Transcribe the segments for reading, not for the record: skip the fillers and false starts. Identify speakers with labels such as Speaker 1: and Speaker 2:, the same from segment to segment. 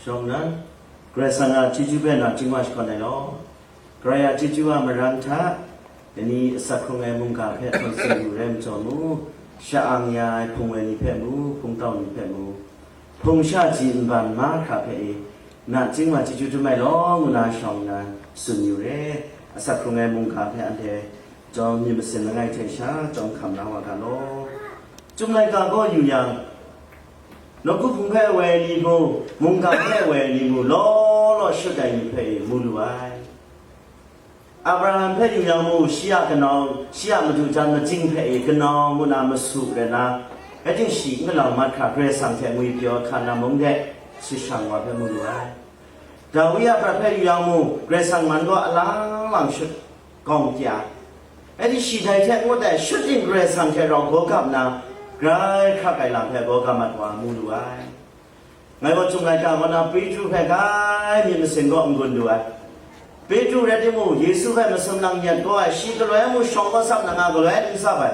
Speaker 1: trongนั้นกระสังอาจิจูเป็นอาจิมาชคนไหนล้อกระยาจิจูว่ามันรันทะแต่นี้สักครั้งไงมุงกาเพศคนเสียอยู่เริ่มจอมูชาอังยายพงเวนิเพมูพงเต้านิเพมูพงชาจีนบันมาคาเพน่าจิมาจิจูจุไม่ล้อมุนาชองนั้นสุนอยู่เร่สักครั้งไงมุงกาเพศอันเดจอมมีเปอร์เซ็นต์ละไงเทชาจอมคำนาวกันล้อจุ่มรายการก็อยู่อย่างนกุพุงแค่เวลีมูมุงกาแค่เวลีมูล้อชุดใดมีเพย์มูลูไออับราฮัมเพย์อยู่อย่างมูชียกันน้องชียมาดูจันมาจิงเพย์กันน้องมูนามาสูบเลยนะไอ้ที่สิ่งที่เรามาขับเรือสังเกตมือเดียวขันน้ำมงเดชิชังว่าเพย์มูลูไอดาวิยาประเพย์อยู่อย่างมูเรือสังมันก็หลังชุดกองเจียไอ้ที่สิ่งใดแท้ก็แต่ชุดที่เรือสังเกตเราโกกับนะกลายข้าไก่หลังแพ้บอกมาตัวมูดูไอ้ไงว่าจุ่มรายการวันนั้นปีจูแพ้กายมีมันเสียงก็องุ่นดูไอ้ปีจูเรื่องมูเยซูแพ้มันสำนักยันก็ไอ้ชีก็เลยมูชงก็สับนังก็เลยดึงสับไอ้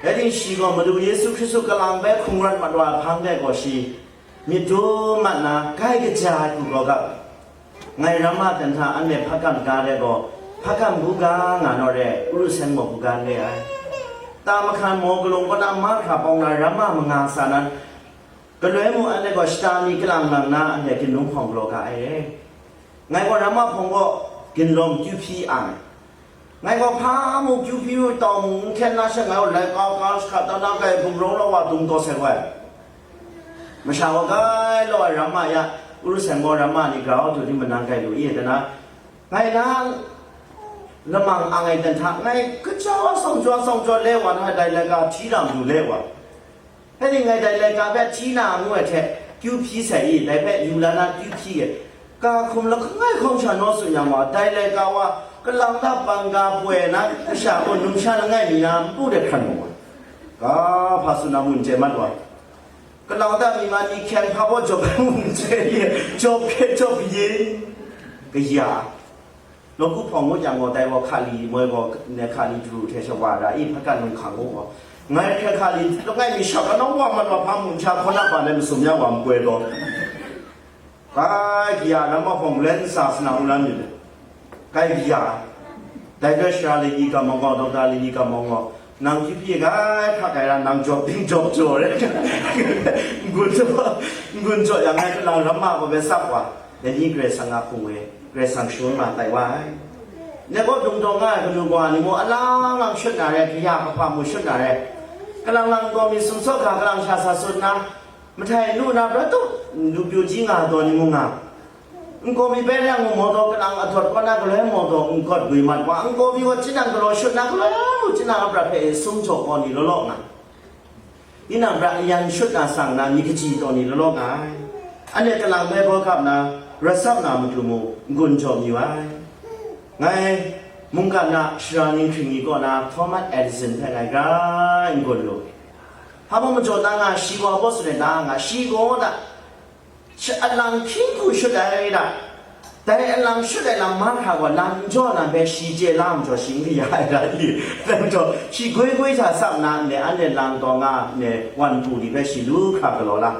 Speaker 1: ไอ้ที่ชีก็มาดูเยซูคริสต์กำลังแบบคงรันมาตัวพังได้ก็ชีมีตัวมันนะใกล้กระจายกูก็กับไงรามาแต่ถ้าอันเนี้ยพักกันการได้ก็พักกันบุกงานอะไรอุลุเซนบอกบุกเลยไอ้ตามขันโมกลงก็นำมาขับองนายรามามังงาสานันก็เลยมูอันเด็กก็สตามีกลางนังนาอันเด็กกินนมของโลกาไอ้ไงก็รามาพงก็กินลมคิวพีอ่างไงก็พามุคิวพีตองแค่นั้นเองไงก็เลยก้าวขับตอนนั้นก็พุ่งร้องแล้วว่าตุ้งโตเสียไว้มาเช้าก็ลอยรามา呀อุรุเซงโมรามานี่ก็เอาตัวที่มันนั่งกันอยู่อีแต่นะไงนั้นละมังอะไรแต่ทางไงก็เจ้าส่งจวนเลี้ยววันให้ได้เลยก็ที่เราดูเลี้ยวให้ยังไงได้เลยก็แบบที่น้ำด้วยแท้คิวพีใส่ได้แบบอยู่แล้วนะคิวพีก็คุมแล้วก็ง่ายคงฉันว่าสุดยังว่าได้เลยก็ว่าก็ลังทับบังกาป่วยนะก็ชาคนนุ่มชาง่ายมีน้ำพูดได้ขนาดว่าก็พาสุนามุนเจมันว่าก็ลังทับมีมันมีแข่งพาว่าจบมุนเจจบแค่จบเย็นก็ยาเราผู้พองก็ยังว่าแต่ว่าคาลีเมื่อว่าเนี่ยคาลีดูเทศวาระอีพักการลงขังว่าไงแค่คาลีต้องไงมีชาวก็น้องว่ามันว่าพามุนชาวคนนับวันเลยมันสมยาวามกวยตัวไก่กิยาน้ำมาพองเล่นศาสนาอุลันอยู่ไก่กิยาแต่ก็ชาลีอีกามองก็ดอกดาลีอีกามองก็นางที่พี่ไก่ข้าไก่ละนางจบทิ้งจบโจเลยกุนจบยังไงก็เราละมาก็เป็นสักว่าแต่นี่เกรสังอาคงเวเกรสังชวนมาแต่ว่าเนี่ยก็ตรงๆง่ายก็ดูว่านี่มันลังชุดอะไรที่ยากความมุชุดอะไรกำลังก็มีสุนทรขากำลังชาสสุดนะไม่ใช่นู่นนะเพราะตุ๊ดูบิวจิงอ่ะตัวนี้มึงอ่ะก็มีเป็นอย่างมึงตัวกำลังอัดวัดก็น่าก็เลยมึงตัวมึงก็ดูมันว่าก็มีว่าจีนังก็รอชุดนะก็เลยจีนังประเภทสุนทรคนนี้ล้อๆนะนี่นะประยันชุดนะสั่งนะมีขจีตัวนี้ล้อๆไงอันนี้กำลังไม่พอครับนะรัศมีมันคือมูกุนจอมอยู่ไงมุงกันนะชรานิงคิงก็นะทอมัสเอดิสันเป็นไงกันกุนโลถ้ามันจอดนะชีวะบอสเลยนะชีวะนะอันลังคิงกูชุดอะไรนะแต่อันลังชุดอะไรมันหาว่าลังจอนะเป็นชีเจลังจอสิ่งที่ใหญ่เลยแต่จอชีกุยจะสับนั้นเนี่ยอันเนี่ยลังตัวงาเนี่ยวันปูดีเป็นชีลูกขับกันละ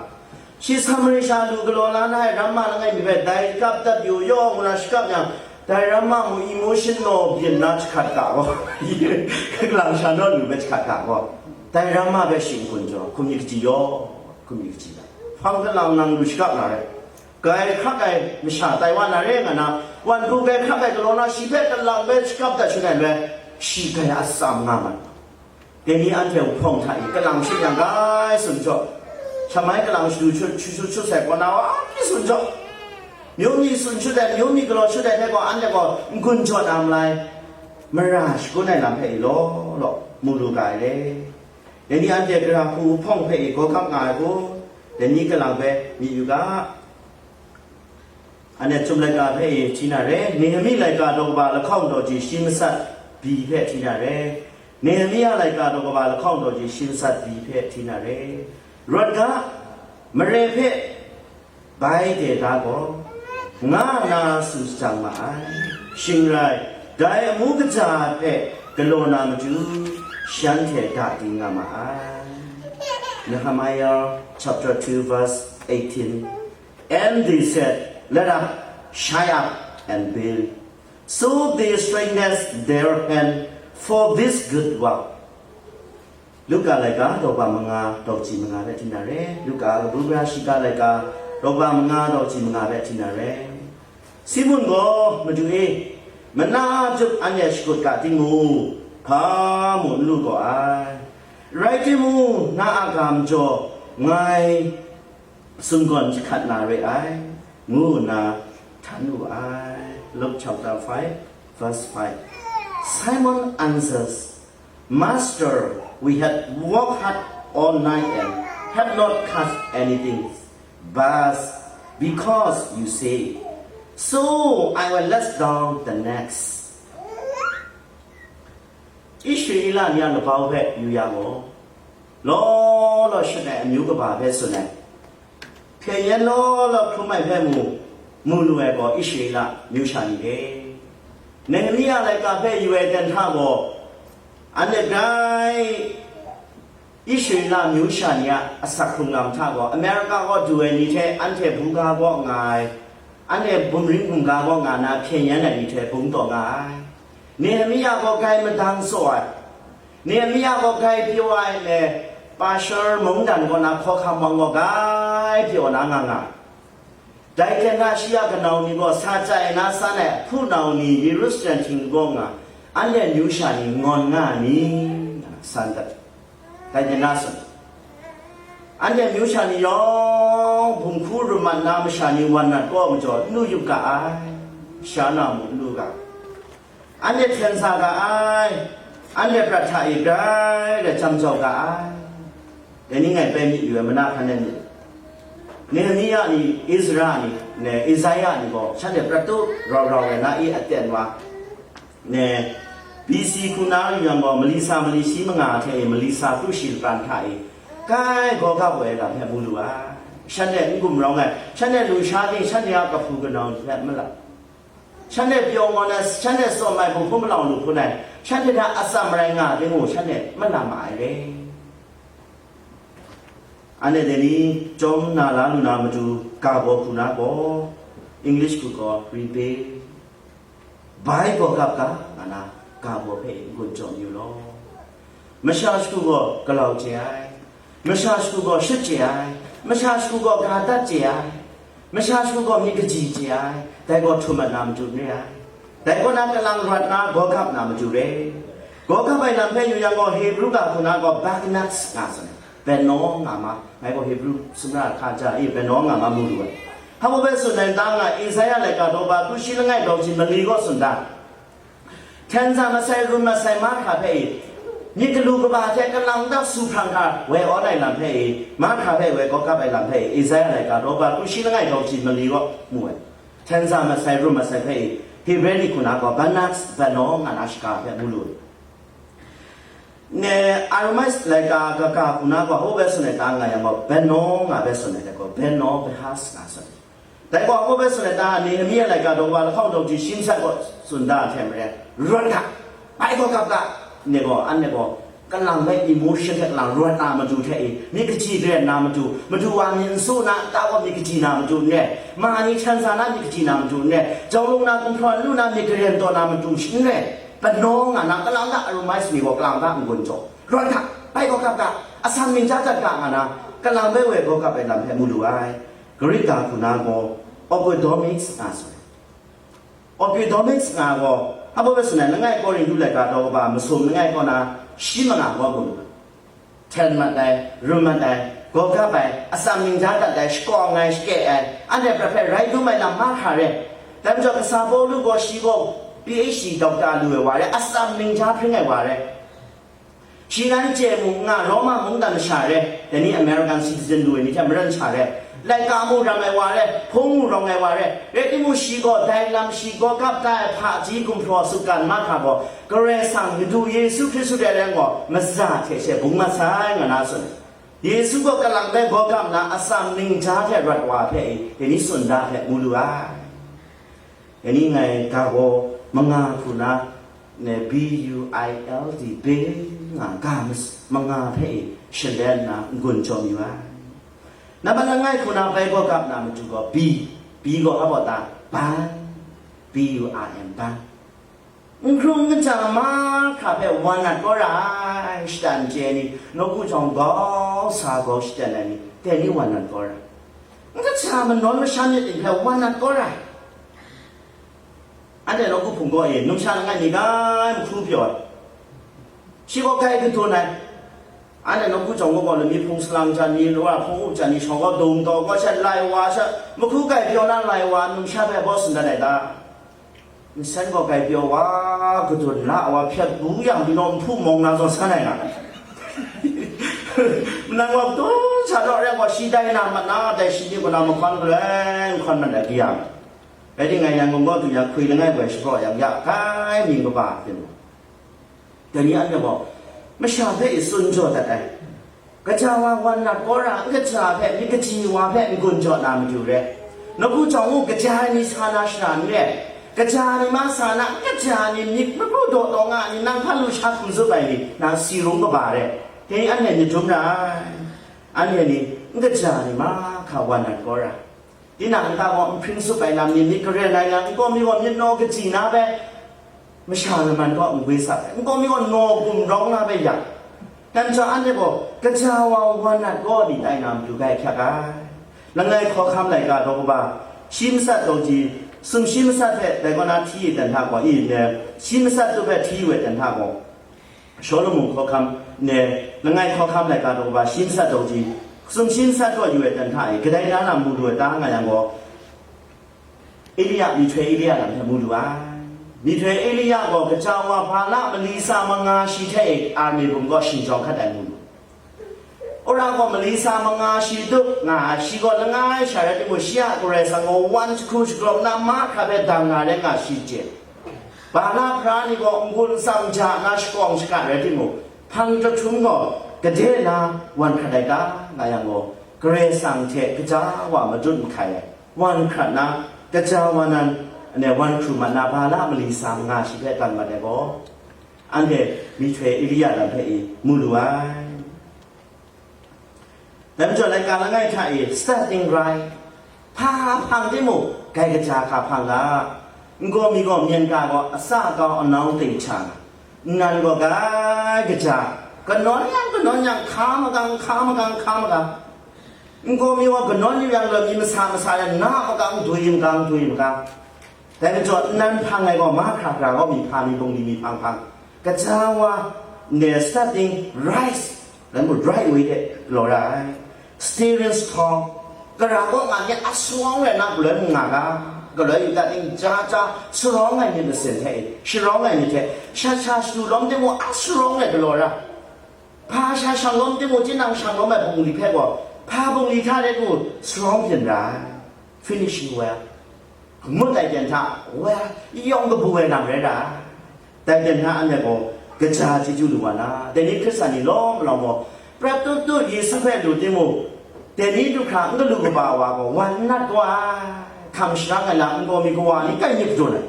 Speaker 1: ชีสามริชาลูกโลลานะรามาละไงมีแบบได้กับตับอยู่ย่อมันสกับยังแต่รามามูอิโมชันโนเบียนนัชขัดกะวะกลางชาโนหนูเป็นขัดกะวะแต่รามาเป็นสิ่งคนจอคุณมีกี่ย่อคุณมีกี่ละฟังกันเรานั่งดูสกับอะไรก็ไอ้ข้าไก่ไม่ใช่แต่ว่านั่นเองนะวันกูไก่ข้าไก่ตัวนั้นชีเป็นกันเราเป็นสกับแต่ชุดไหนเป็นชีไก่อัศมงามันเดี๋ยวนี้อันเดียวพงไทยกันเราชุดยังไงสนใจทำไมกำลังดูชุดใส่ก่อนนะว่าไม่สนใจมีสนชุดแต่มีก็รอชุดแต่เนี่ยก็อันเดียวก็กุนจอดทำไรมาราชก็ได้ลำเพย์ล้อมูลูกายเลยเดี๋ยวนี้อันเดียวก็ผู้พ่องเพย์ก็ขับงานก็เดี๋ยวนี้กำลังไปมีอยู่ก็อันนี้จุ่มรายการเพย์ที่นั่นเลยเนี่ยมีรายการดอกบาละข้าวดอกจีชิมสัตบีเพย์ที่นั่นเลยเนี่ยมีรายการดอกบาละข้าวดอกจีชิมสัตบีเพย์ที่นั่นเลยรถก็มาเร่เพะใบเดดาก็งานาสุจังมาชิงไรได้มุกจ่าเพะกโลนามจูฉันเทดาดิงามาเนื้อหามายา chapter 2 verse 18 And they said, let us shine up and build. So they strengthened their hand for this good work. Luka laika doba manga doji manga betinare. Luka bubra shika laika doba manga doji manga betinare. Simon go madue mana juk anya shkut ka tingu ka mun lu go ai. Right mu na agam jo ngai sun gon khat na re ai ngu na thanu ai. Luke chapter 5 verse 5. Simon answers, Master, we had worked hard all night and have not caught anything, but because you say, so I will let down the nets. Israel niya labaw pe yuya ko, lo shine amyu ka ba pe sunay. Kaya lo kumay pe mu luwe ko Israel myu shani de. Nehemiah like a pay you at Habo, and the guy Israel Mushania, a Sakrungam Tago, America or do any ante Bunga Bongai, and a Bumring Bunga Bongana, Kenyan and ite Bundogai. Nehemiah go guy Madame Soy. Nehemiah go guy Pio Pasher Mundan gonna Pokamongo guy Pio Nanga. Dai na siya kanau ni go sa chai na sa ne phu nau ni Jerusalem ting go nga an le nyu sha ni ngon nga ni san da dai na sa an le nyu sha ni yo bum khu ru man na ma sha ni wan na ko mo jo nu yu ka ai sha na mu lu ka an le thian sa ka ai an le pra tha i dai le cham jo ka ai de ni ngai pe mi yu ma na khan ne Nehemiah ni Israel ni Isaiah ni go chane prato raw na I aten wa ne BC kuna yang go Melissa mga the Melissa tu sil pan thai kai go ka bwe la phe bu lu a chane ngum raw ngai chane lu sha ni chane ya ka phu ka naw phe ma la chane pyo ngo na chane so mai bu phu ma law lu phu nai chane da asam rai nga de ngo chane ma la mai le ane deni jom na la lu na ma tu ka bo khu na bo English ku ko repay Bible kap ka ana ka bo phe gun jom yu lo ma sha sku ko ka law che ai ma sha sku ko shit che ai ma sha sku ko ka tat che ai ma sha sku ko mi ka ji che ai dai ko thu ma na ma tu ne ai dai ko na ka lang rat na go kap na ma tu re go kap bai na phe yu yang ko Hebrew ka khu na ko bagnats ka saเป็นน้องงามาไงก็ฮีบรูสุนัขข้าจะเป็นน้องงามามูดูถ้าว่าเป็นส่วนใดต่างอ่ะอิสราเอลเลยก็โดบาตุชิลไงดอกจิมันลีก็สุดาแทนจะมาใส่รุ่มมาใส่มาคาเฟ่นี่ก็ลูกบ้าแค่กำลังดับสุพรังคาเวออะไรลำเฟ่มาคาเฟ่เวก็กลับไปลำเฟ่อิสราเอลเลยก็โดบาตุชิลไงดอกจิมันลีก็มวยแทนจะมาใส่รุ่มมาใส่เฟ่ฮีเบรีคุณาก็บ้านนักเป็นน้องงานอาชกาเฟ่มูลูne armas like ka kuna ko ho beso ne ta nga ya mo benno nga beso ne ko benno behas nga so dai ko ho beso ne ta ni mi like ka do ba la khau do ji shin sat ko sun da the me ruat ka bai ko ka ne ko an ne ko ka lang mai emotion ka lang ruat ta ma tu the ni ka ji de na ma tu wa min su na ta wa mi ka ji na ma tu ne ma ni chan sa na mi ka ji na ma tu ne jong lu na kum thon lu na mi ka ren to na ma tu shin neเป็นน้องอ่ะนะกำลังด่าอารมณ์ไม่สมีบอกกลางด่ามันคนโจร้อนค่ะไปก็กลับกะอาสามิงจ้าจัดการอ่ะนะกำลังไปเวก็กลับไปลำแพมูลูไอกริกาคุณนาโกอพิโดมิกส์อ่ะสิอพิโดมิกส์งาโกถ้าบอกว่าสมัยนั้นไงก็เรียนดูแลการดอกบามาส่งยังไงก็นะชิมงาโกกูแทนมันได้รู้มันได้ก็กลับไปอาสามิงจ้าจัดได้สกองไงสเกะอันนี้ประเภทไรดูไม่ลำมากค่ะเลยแต่จะกระซาโบลูกก็ชีโกPhD doctor လူဝါရဲအစမင်းချာဖိငယ်ဝါရဲရှင်းကန်ကျေမုံငါရောမမုံတန်ရှာရဲဒီနေ့ American citizen လူနေတယ်မရန်ချာရဲလိုက်ကာမှုရမယ်ဝါရဲဖုံးမှုရမယ်ဝါရဲရေတိမှုရှိကိုဒိုင်လမ်ရှိကိုကပ်တာဖာကြီးကွန်ဖလောစုကန်မခါဘောကရဲဆန်ဒူယေစုခရစ်စုတဲ့လည်းကိုမဇာထဲရှေဘုံမဆိုင်ငါနာဆွန်ယေစုကိုကလန်တဲ့ဘောကမ်နာအစမင်းချာတဲ့ရတ်ဝါဖဲဒီနေ့စွန်ဒါဖဲမူလူအားဒီနေ့ငါကာဘောmga kuna ne BUILD big nga games mga phe shelen na gun chom yu นั่นมันง่ายคุณเอาไปก็กับนามันจูก็บีก็เขาบอกตาบ้าน BURM บ้านครุ่งกันจะมาขับแบบวันนั้นก็ได้สแตนเจนี่นกผู้ชมก็สาก็สแตนนี่แต่นี่วันนั้นก็ได้ก็จะมันนอนไม่ชันยังแบบวันนั้นก็ได้อันเดียวเราก็พุ่งก็เองนุ่มชันง่ายนี่ก็มันครูเพียวชีวะใครคือตัวไหนอันเดียวเราก็จงก็บอกเลยมีพุ่งสลังจันนี่หรือว่าพุ่งจันนี่ชงก็ดมต่อก็ใช่ไล่ว่าใช่มันครูใครเพียวนั่นไล่ว่านุ่มชันแบบบอสนั่นไหนตาฉันก็ไกลเปียวว่าก็ตัวละว่าเพียรบุญอย่างที่น้องผู้มองนั่งสนสันไหนนะนั่งว่าตัวฉันเราเรียกว่าชีได้นามมันน่าแต่ชีนี้ก็นามมันควันแรงควันมันได้กี่อย่างไอ้ที่ไงยังงงก็ตัวอย่างคุยเรื่องไงแบบเฉพาะอย่างยากใครมีก็บ้าเป็นแต่นี้อันจะบอกไม่ชอบเพื่อสุนทรแต่ไอ้ก็จะว่าวันนั้นก็รักก็จะเพื่อมีกจีว่าเพื่อมีกุญแจนามอยู่เลยนกผู้จงก็จะนี่ชานาชานเนี่ยกระจายมาสานะกระจายนี่ไม่รู้โดดตรงอ่ะนี่นั่งพันลูชาคุณสุไปนี่นั่งซีรุ้งก็บาร์เลยทีนี้อันนี้นี่จุ่มได้อันนี้นี่กระจายมาข่าววันนั้นก็ระที่นั่งตาว่าพริ้งสุไปนำนี่ก็เรียนอะไรนะก็มีวันนี้โนกระจีน่าไปไม่ใช่มันก็อุ้งวิสัยก็มีวันโนกุมร้องน่าไปอย่างแต่จะอันนี้บอกกระจายวันนั้นก็ดีได้นำอยู่ใกล้แค่กันแล้วไงขอคำไหนกันเราก็บ่าชิมสัตว์ตัวจีซึ่งชิมสัตว์แต่ก็น่าที่แต่ถ้าว่าอีเนี่ยชิมสัตว์ตัวแบบที่เวแต่ถ้าว่าชอบมุ่งข้อคำเนี่ยแล้วไงข้อคำในการบอกว่าชิมสัตว์ตัวจีซึ่งชิมสัตว์ตัวอยู่แต่ถ้าก็ได้น่ามูดูตั้งไงอย่างว่าเอลียามีเทเอลียาหลังจากมูดูว่ามีเทเอลียาก็กระจายว่าพาละมันลิซ่ามังงาชีเทกอาร์มีผมก็ชิงจองขัดแต่มูดูorang ko Malaysia mengasih tu ngasih ko lengai syarat itu siap ko rasa ngawan skus klub nama kabe dangar ngasih je. Bala prani ko ungkul samja ngas kong sekarang itu pang tercung ko gede na wan kadai dah ngayang ko keresang je kerja wa majun kaya wan kerana kerja wanan ne wan cuma na bala Malaysia mengasih ke dan mana ko ande mitwe Ilya dan pei muluanแต่ไม่จบรายการแล้วง่ายค่ะอี starting right พาพังที่หมู่ไกลกระจาขาพังละก็มีก็เมียนกาก็อาซาก็เอาน้องติดชางนั่นก็ไกลกระจาก็นอนยังข้ามกันก็มีว่าก็นอนยังเลยมีมาซาหน้ากันดุยกันแต่ไม่จบนั้นพังไงก็มาขาก็มีพามีตรงนี้มีพังกระจาว่าเนี่ย starting right แล้วมัน right way เด็ดหล่อได้ steering strong ก็เราก็งานเนี่ยอัศวงเลยนักเลยงานก็เลยอยู่แต่ที่จ้าสร้องไงเนี่ยเป็นเส้นเทสร้องไงเนี่ยชาสูร้องเต็มว่าอัศวงเลยก็หล่อละพาชาช่างร้องเต็มว่าจีนังช่างร้องแบบบุงลีแพ้กว่าพาบุงลีท่าได้กู strong เห็นได้ finishing well เมื่อใดเดินท่าว่าย่องก็บุ้ยนำเลยได้แต่เดินท่าอันนี้ก็กระจายที่จุดวันนะแต่นี่คริสต์นี่ล้อมเราบอกพระตัวเยซูแค่ดูที่มูแต่นี่ทุกครั้งก็รู้บ่าวว่าวันนั้นว่าทำสิ่งอะไรนะมันก็มีกว่านี่ก็ยิ่งจุดเลย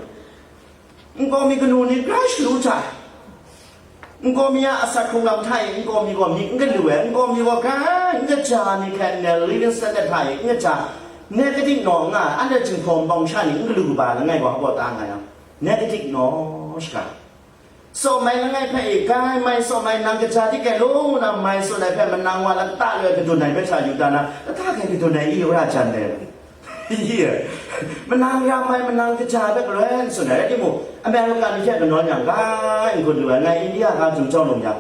Speaker 1: มันก็มีกนูนี่ใกล้ชิวใจมันก็มีอาศัยของเราไทยมันก็มีว่ามีมันก็รวยมันก็มีว่าการเงินจานี่แค่เนี่ย living standard ไทยเงินจาเนี่ยก็ที่น้องอ่ะอันนี้จึงคงบางชาตินี่มันก็รู้บ่าวแล้วไงว่าเขาบอกต่างไงอ่ะเนี่ยก็ที่น้องใช่สมัยนั้นไงพระเอกก็ไม่สมัยนางกระจาที่แกรู้นะไม่สมัยแพมันนางวันละตาเลยเป็นตัวไหนเป็นชายอยู่ตานะแล้วถ้าใครเป็นตัวไหนอีราชันเนี่ยเฮียมันนางยามไม่มันนางกระจาแบบเล่นส่วนไหนที่หมู่อเมริกันนี่แค่เป็นน้อยอย่างก็คนดูไงอินเดียก็จุ่มจ้องลงอย่าง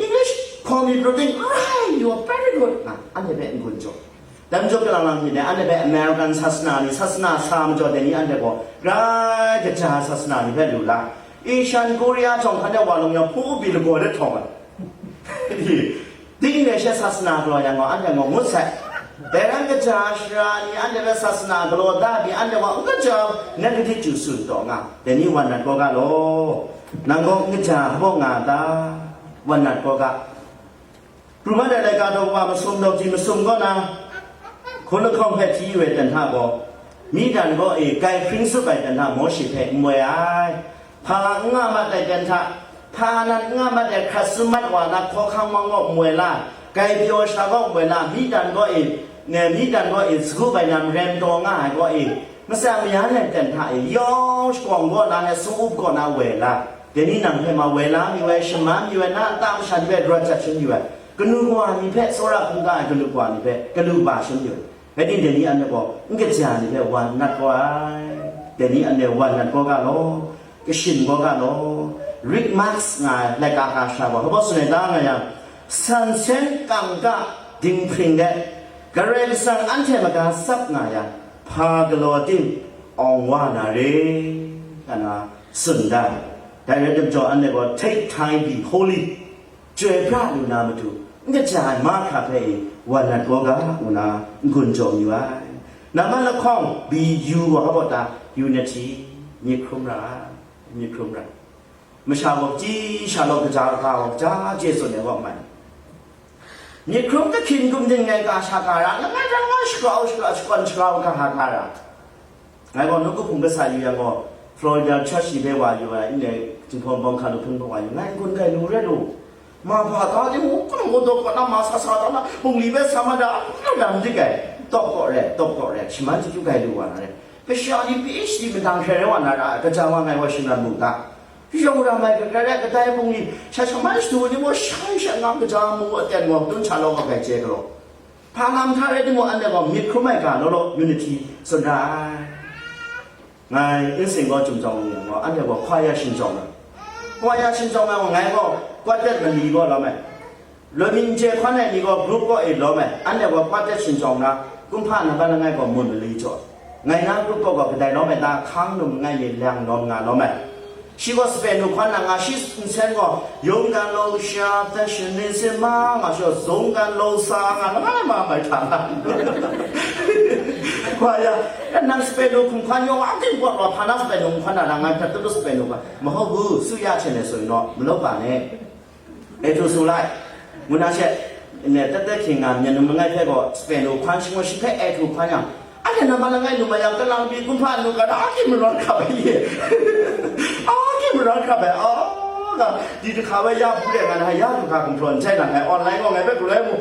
Speaker 1: English call me protein right you are very good อันนี้เป็นคนจบแต่จบกันแล้วนี่อันนี้เป็นอเมริกันศาสนานี่ศาสนาสามจบแต่นี่อันนี้ก็ไรกระจาศาสนานี่แค่ดูละเอเชียนโคเรียจงขันเดวาลงยาผู้บิลโกเดทองที่นี่เชื่อศาสนากลัวยังงออันยังงอมุสเซแต่รังกระจาชรานี่อันเดียวศาสนากลัวได้บีอันเดียวก็จะนั่นก็ที่จุดสุดตรงอ่ะแต่นี่วันนั้นก็กะโลนั่งก็กระจาพวกงาตาวันนั้นก็กะรู้ไหมในการดูว่ามาสุ่มดอกจีมาสุ่มก็นะคนละคำแพทย์ที่เวทันท่าก็มีดันก็ไก่ฟิ้งสุดไปดันท่าหมอสิแพทย์มวยไอพางามาแต่กันท่าพานั้นงามาแต่ขัดสมัดว่านักข้อข้างมังก็มวยล่าไก่เดียวชาก็มวยล่ามีดันก็ เนี่ยมีดันก็อีสกูไปนำเรมตัวง่ายก็อีมาสามยาเนี่ยแต่ถ่ายย้อนกองก็นั่นเนี่ยสู้ก็น่าเวลาเดี๋ยวนี้นั่งให้มาเวลามีเวชมันมีเวลาตามฉันเวรจัดฉันอยู่ก็นึกว่ามีเพศโซราคงได้ก็นึกว่ามีเพศก็นึกว่าฉันอยู่ไอ้เดี๋ยวนี้อันนี้ก็มันก็จะนี่เพศวันนัดก็เดี๋ยวนี้อันเดียววันนัดก็กันโลก็ชินก็กันโลริกมักส์ไงในการหาชาวเขาบอกสุดในด้านไงยังสันเชนกังกะดิ่งพริงเดกระเรนสังอันเทมการซับไงยังพากลอดิมองว่านาเรกันนะสุดได้แต่เรื่องจออันนี้ก็ take time be holy ช่วยพระดูนามาดูมันจะจ่ายมากครับเองวันนั้นก็กะอุณาคุณจงอยู่ไว้น้ำมันละข้อง be you ว่าเขาบอกตา unity มีครุมระมีครุมระไม่ชาวบอกจีชาวโลกจะข่าวจ้าเจสุเนี่ยว่ามันมีครุมก็คิดกุมยังไงกาชาการะแล้วไม่ทำว่าสกาวก็หาการะไงก็นึกก็คงก็ใส่อยู่ยังก็ฟลอริดาชัชชีเบวาอยู่ไอ้เนี่ยจึงพอมองคารุพึ่งบอกว่าอยู่ไงคนไกลรู้เรื่องดูมาพาตาที่มุกคนมุดก็น้ำมาซาตานะปุ่งลีเวสธรรมดาน้ำดำที่ไงตบก็แรงชิมันจะจุไกดูว่าอะไรก็ชาลีพีเอชดีเป็นทางเชลวันอะไรก็จะว่าไงว่าชิมันมุกตาพี่เราทำไมก็แค่ก็ได้ปุ่งลีชาชมันดูนี่ว่าใช่ฉันงามก็จะมัวแต่มัวต้นชาโลก็แก่เจ๊ก็พางามท่าเรื่องมัวอันเดียวก็มิตรคุ้มไม่กันแล้วยูนิตี้สุดท้ายไงอินสิงก็จุ่มจงอย่างว่าอันเดียวก็ควายชินจงควายชินจงไงก็กวาดเด็ดมันดีก็แล้วไหมเรามีเจ้าคนไหนนี่ก็กรุ๊ปก็อีกแล้วไหมอันเดียวก็กวาดเด็ดชินจงนะกุมภาพันธ์บ้านไงก็มุนลีจอดไงนะกรุ๊ปก็ได้แล้วไหมตาค้างลงไงมีแรงลงงานแล้วไหมชีวสเปนทุกคนนะชีเซนก็ยงกันโลชาแต่ฉันนี่เสียมาช่วยส่งกันโลซางานแล้วมาไม่ทันควายนั่งสเปนลูกคุณควายว่าที่บอกว่าพานักสเปนลูกคุณน่ะงานแต่ตัวสเปนลูกอะมหัวบุสุยาเชนเนี่ยสวยเนาะมันลบไปเนี่ยไอ้ทุสุไลมุนาเชเนี่ยแต่ขิงงานเนี่ยนุ่มง่ายแค่ก็สเปนลูกควายชิมว่าชิแค่ไอ้ทุกควายยังอันนี้น้ำมันง่ายนุ่มยังกำลังบีกุมภาพันธ์ลูกก็ได้ที่มันร้อนขับไปยี่ที่มันร้อนขับไปก็ดีที่เขาว่ายาผู้เรียนงานให้ยาทุกการคุ้มครองใช่หนังไงออนไลน์ก็ไงไปกูเลยมู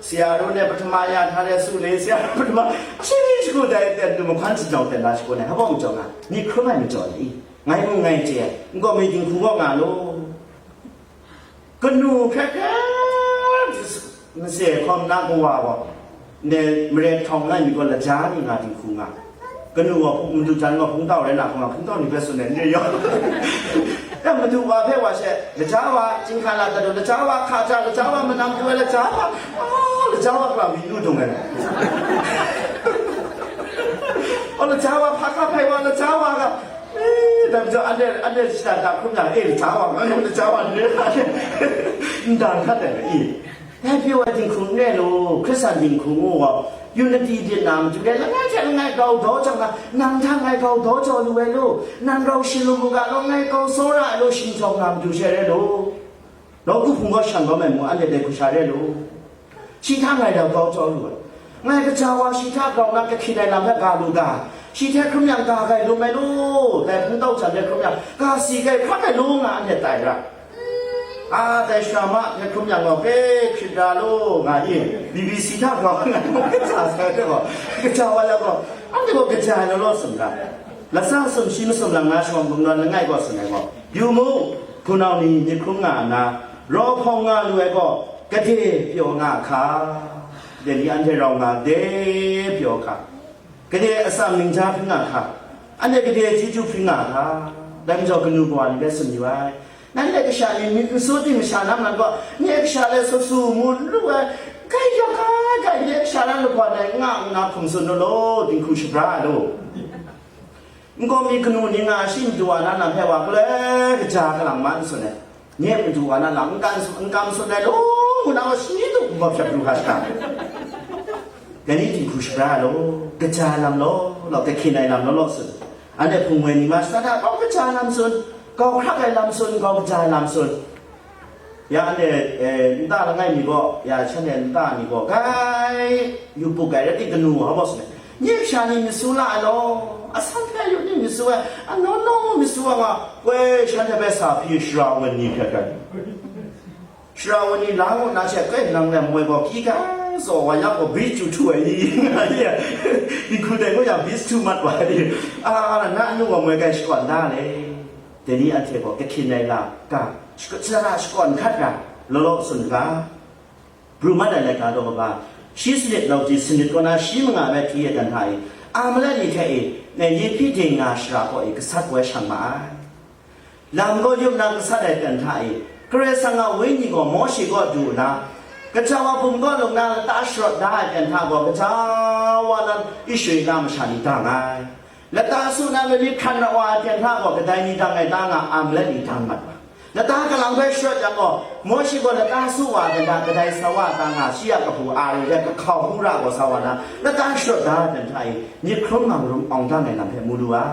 Speaker 1: เสียรู้เนี่ยปฐมายาทาเรสุเลเสียปฐมชีวิตกูได้แต่ดูมันพันธุ์จังแต่ละชีวิตเนี่ยเขาบอกจังอ่ะนี่ครึ่งไม่จอดอีไงมึงไงเจ๊มึงก็ไม่จริงคู่ก็งานโลก็นูแค่มันเสียความน่ากลัวว่ะเนี่ยเมื่อทองนั่นมีคนละจ้านี่งานจริงคู่งานก็นูว่ามึงดูจันว่าพุ่งเต้าเลยหนักมาพุ่งเต้านี่เป็นส่วนไหนเยอะแต่มาดูว่าเพื่อว่าเช่ละจ้าว่าจริงขนาดแต่ดูละจ้าว่าข้าจ้าละจ้าว่ามันนำด้วยละจ้าว่าละจ้าว่ากล่าววิญญาณตรงนั้นละจ้าว่าพักข้าไปว่าละจ้าว่าก็แต่เจ้าอันเดียสตาร์ทอัพคุณอย่างละจ้าว่าก็ละจ้าว่าเนี่ยดังขั้นแต่อีแต่เพื่อว่าจริงคุณเนี่ยลูคริสต์จริงคุณว่ายูนิตี้เดียนามจุดเด่นแล้วไงจะไงเราโดจังนะนางทางไงเราโดจอลูเอลูนางเราชิลูมุกะเราไงเราโซระเราชินจงนามจุเชเรลูเราคุพุ่งก็ช่างก็ไม่มัวอันเดียกุชาเรลูชีทางไงเราโดจอลูไงก็จะว่าชีทางเรานักก็คิดในนามแค่กาลูกาชีแท้ครุ่มยังกาไงลูไม่ลูแต่พุ่งเต้าฉันเนี่ยครุ่มยังกาสีไงพักไงลูงอันเดียตายละแต่ชาวบ้านเนี่ยคุณยังบอกคิดดาลูไงBBC ท่าก็ไงก็จะใช่ก็ก็จะว่าแล้วก็อันนี้ก็กระจายแล้วรอดสำหรับแล้วสร้างสมชิมสำหรับงานชมบุญนั้นง่ายกว่าสิ่งไหนก็ยูมูคุณเอานี่นี่คุณงานนะรอพองานด้วยก็กระเทียบโยงาค่ะเดี๋ยวนี้อันที่เรางานเดียบโยค่ะกระเทียบสามีจ้าพิงาค่ะอันนี้กระเทียบที่จูพิงาค่ะดังจอกนูบวานได้สนิไว้นั่นแหละก็ชาลีมีสุดที่มีชาล้ำนั่นก็เนี่ยชาลีสู้มุนรู้ว่าใครจะใครเนี่ยชาล้ำลูกว่าเนี่ยงาคุมสุนโลดิคุชบราโลมันก็มีขนุนงาชิมตัวนั้นนะแค่ว่าก็เลยกระจายกำลังมันสุดเนี่ยมันตัวนั้นหลังกันสุดเลยโอ้มันเอาชีวิตตัวแบบจะดูฮัสกันแต่นี่ดิคุชบราโลกระจายลำโลเราจะคิดในลำโลสุดอันนี้พุ่งเงินมาสตาร์ทเอากระจายลำสุดก็ขับไปลำสุนก็กระจายลำสุนอย่างเนี่ยตาละไงมีก็อย่างเช่นเนี่ยตานี่ก็ไงอยู่ปุ๊กไก่แล้วที่กันหนูเขาบอกสิเนี่ยชานี่มิสุลาโลอาสันแค่อยู่นี่มิสุอ่ะโน่มิสุอ่ะเว้ยฉันจะไปสาพีชราวันนี้แค่กันชราวันนี้หลังน่าจะเกิดหลังแล้วมวยบอกกี่กัน สวยักษ์บิสจูช่วยดีเนี่ยนี่คุณเด็กก็อยากบิสจูมัดไว้ดินั่นนู่นก็ไม่กันสก่อนได้เลยแต่นี่อันเทบอกแกคิดในละกะสระสก่อนคัดกะโลโลสุนกะบรูมาได้เลยกะตัวบ้าชีสเด็ดเราจีสนิทก็น่าชีมงาแบบที่กันไทยมาแล้วนี่แค่ในยี่พี่เทงาสระก็เอกสัตว์ไว้ช่างมาลำก็ยุ่งนักสัตว์ได้กันไทยกระสังเอาไว้นี่ก็มอชิก็ดูนะกระเจ้าว่าผมก็ลงน้ำตาสดได้กันท่าบอกกระเจ้าว่านั้นอิสุยน้ำชันต่างไงและตาสุนันเลยนี่ขันว่ากันท่าบอกกระไดนี่ต่างไงต่างอ่ะและนี่ต่างมันและตากำลังไปสดจังก็มอชิก็และตาสุว่ากันท่ากระไดสว่าต่างอ่ะเสียกับผู้อารีและก็เข้าหูรักก็สว่านะและตาสดได้กันไทยนี่ครุ่งมันรุ่งองท่านในลำเพมูดูอ่ะ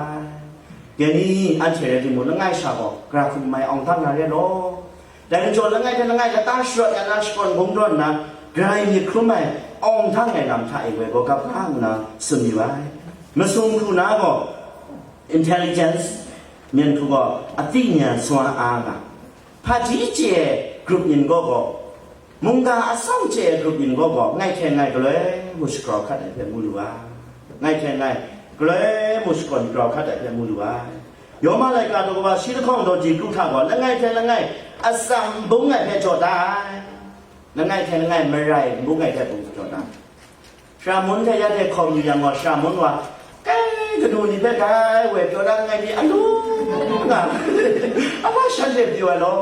Speaker 1: เดี๋ยวนี้อันเฉลี่ยที่มุนง่ายชาบอกกราฟุไม่องท่านอะไรหรอแต่ในโจทย์แล้วไงก็ตาสวดกันนะสกุลผมด้วยนะไกรมีครุ่มไหมองทั้งไงนำไทยไว้ก็กับข้างนะสมิไว้มาส่งคุณนะก็ intelligence เมียนคือก็อติญญาสวาอาณาพาจีเจกรุ๊ปยินก็มุงกาอสองเจกรุ๊ปยินก็ไงแค่ไงก็เลยมุสกรอคัดแต่มูลว่าไงแค่ไงก็เลยมุสกรอคัดแต่มูลว่ายอมอะไรกันตัวว่าชีวิตของตัวจีกรุ๊ปท่าก็แล้วไงแค่แล้วไงอาสัมบุ้งไงแค่จอดได้แล้วไงแค่ไงไม่ไรบุ้งไงแค่บุ้งจอดได้ชามุนแค่ยัดแค่คอมอยู่อย่างว่าชามุนว่าแกก็ดูนี่เป็นไงเวทจอดได้ไงดีอันนู้นนะอะไรฉันเจ็บอยู่แล้ว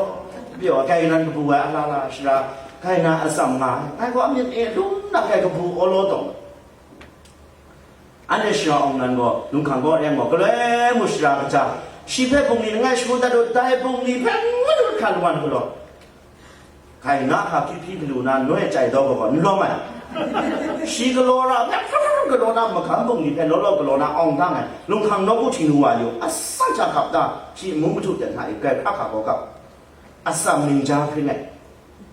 Speaker 1: เบี้ยวแกนั่นก็บัวอะไรชาแกน่าอาสัมมาไอ้ก็มีเอ็ดดูนักแกก็บัวโอโลตงอันนี้ชาองนั้นก็ลุงขังก็เรียนบอกก็เลยมุสลามจ้าชีพปุ่งนี้ง่ายสุดแต่ดูได้ปุ่งนี้เป็นไม่ดูขันวันก็หรอกใครน่าขับพี่ดูนั่นน้อยใจดอกก็นึกรู้ไหมชีก็รอละก็รอนะมาขับปุ่งนี้เป็นรอก็รอนะอ่องทั้งไงลุงขังนกก็ทิ้งหัวอยู่สังจะขับได้ชีมุ่งไปถูกแต่ไหนแกขับก็กับสัมมิงจ้าพี่เนี่ย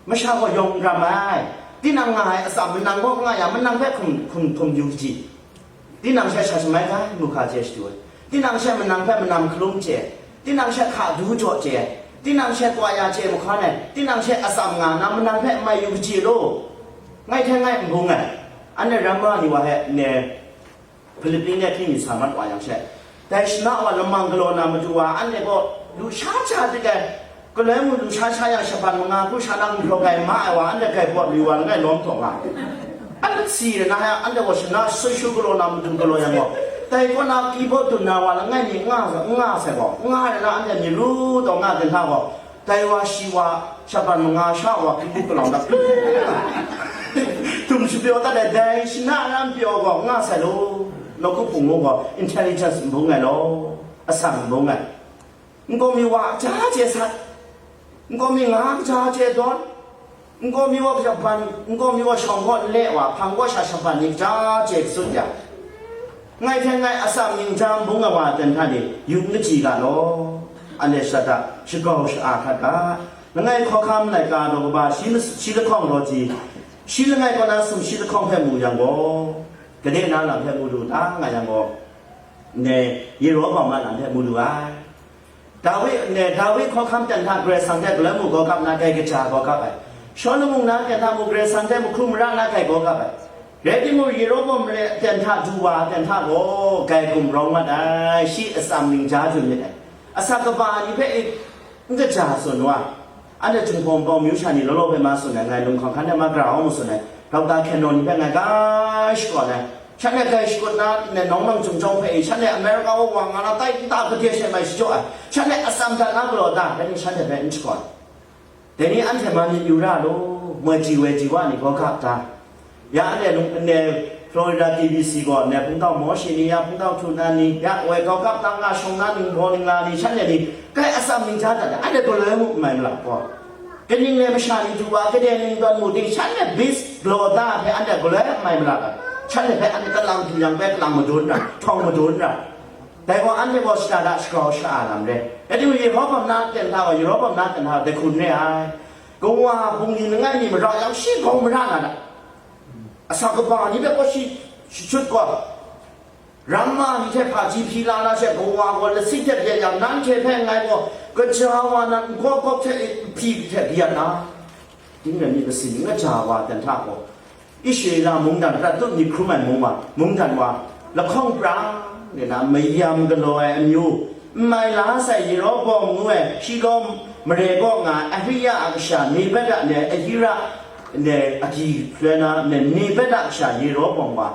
Speaker 1: ไม่ใช่ว่ายงรำไมที่นางไงสัมมินางก็ไงอย่างมันนางแค่คุมยูจีที่นางใช้ใช่ไหมครับมุขเจสด้วยที่นางใช้มันนางแค่มันนำคลุ้มเจที่นางใช้ขาดูโจเจที่นางใช้กวายาเจมุขเนี่ยที่นางใช้อสัมงานมันนางแค่ไม่ยูจีโร่ง่ายแค่ง่ายงงไงอันนี้รำว่านี่ว่าเนี่ยฟิลิปปินส์เนี่ยที่มีสามารถว่าอย่างเช่นแต่ชนะว่าละมังกรนามาดูว่าอันนี้ก็ดูช้าที่แกก็เลยมันดูช้าอย่างฉบับงานผู้ชนะมันโปรแกรมมาว่าอันนี้แกปวดวิวันง่ายล้มถงอ่ะอันนี้สินะฮะอันนี้ว่าชนะสุชุกรนามาดูกรยังว่าแต่คนนักกีฬาตุนนาว่าง่ายนี่ง่ายเสียบ่ง่ายนะอันนี้รู้ต้องง่ายเป็นท่าบ่แต่ว่าชีวะฉบับงานชาวว่ากีฬาตุนนาทุ่มชุบเดียวแต่เด็กชนะนั่นเดียวก็ง่ายเสียลูเราก็ปุ่งว่า intelligence บุ้งไงเนาะอสัมบุ้งไงมันก็มีว่าจ้าเจสัตมันก็มีงาจ้าเจดอนมันก็มีว่าฉบับมันก็มีว่าช่องก็เละว่าพังก็ฉบับนี้จ้าเจสุดยอดง่ายแค่ง่ายอาสามิงจามบุ้งว่าเต็มท่านี้ยุ่งจีกันเนาะอันนี้สัตว์ชิโก้ชอาคัดกันง่ายข้อคำในการเราบ้าชีละข้องโรจีชีละง่ายก็น่าสมชีละข้องแค่มูอย่างบ่กระเด็นน้ำหลังแค่มูดูตั้งไงอย่างบ่เนี่ยยีโร่บอกมาหลังแค่มูดูดาวิข้อคำจันทร์เกรซังแท้ก็แล้วมูก็กับนาไก่กระจาก็กับไปชอนมุงนั้นจันทร์มูเกรซังแท้มูคลุมร่างนาไก่ก็กับไปเรื่องที่มูยีโร่บอกมาจันทร์ดูว่าจันทร์โอ้ไก่กุมร้องมาได้ชีอสามิงจ้าจุนยังไงอาศักบานี่เพ่มันจะจ่าส่วนว่าอันเดียจุงพงปองมิวชานี่เราไปมาส่วนไหนไงลุงของขันเนี่ยมากล่าวมาส่วนไหนเราตาแค่นอนนี่เป็นไงก็ชกอนไงฉันเนี่ยเคยชกอนนะเนี่ยน้องจุงจงเพ่ฉันเนี่ยอเมริกาว่าวังนะใต้ตาประเทศเชียงใหม่สิจ่อฉันเนี่ยอาศัมจันทร์นักโลดาแต่นี่ฉันเนี่ยเป็นชกอนแต่นี่อันเทมันอยู่ได้ดูเมื่อจีว่านี่ก็ขับตาอย่างเนี่ยฟลอริดาทีวีซีก่อนเนี่ยผมต้องหมอชินีผมต้องทุนนี่อยากไว้ก็กับตั้งงานชงนั้นหนึ่งพอหนึ่งงานนี่ฉันเนี่ยนี่ก็อาศัมมิงชาติอันเดียก็เลยไม่หลับก่อนก็ยิ่งเลยไม่ใช่นี่ดูว่าก็เดี๋ยวนี้ตอนมูดิ้งฉันเนี่ยบิสโกลด้าเพื่ออันเดียก็เลยไม่หลับฉันเนี่ยเพื่ออันเดียก็ลังที่ยังแบบลังมาโดนนะท่องมาโดนนะแต่ว่าอันเดียก็สตาร์ทสกอร์ชาลำเลยแต่ที่ยูโรปมันน่าเต็มท่ายูโรปมันน่าเต็มท่าแต่คุณเนี่ยก็ว่าพรุ่งนี้ง่ายนี่มันรอยังชีพของมันน่าหนาสักบานี่แบบว่าชุดก็รัมมานี่แค่พาจีพีลานะแค่ก็ว่าวันละสิบเจ็ดอย่างนั้นแค่แพงไงก็เจ้าว่านั้นก็แค่พีแค่เดียนะจริงๆนี่เป็นสิ่งที่เจ้าว่าแต่ถ้าก็一些啦蒙丹他都你苦买蒙丹话ละข้องปลาเนี่ยนะไม่ยำกันเลยอยู่ไม่ล้าใส่ยีรอบองงูชีลมมเรก็งานอภิยาอักษรนี่เป็นเนี่ยอธิระเนี่ยอธิเพื่อนนะเนี่ยนี่เป็นอักษรยีรอบองว่า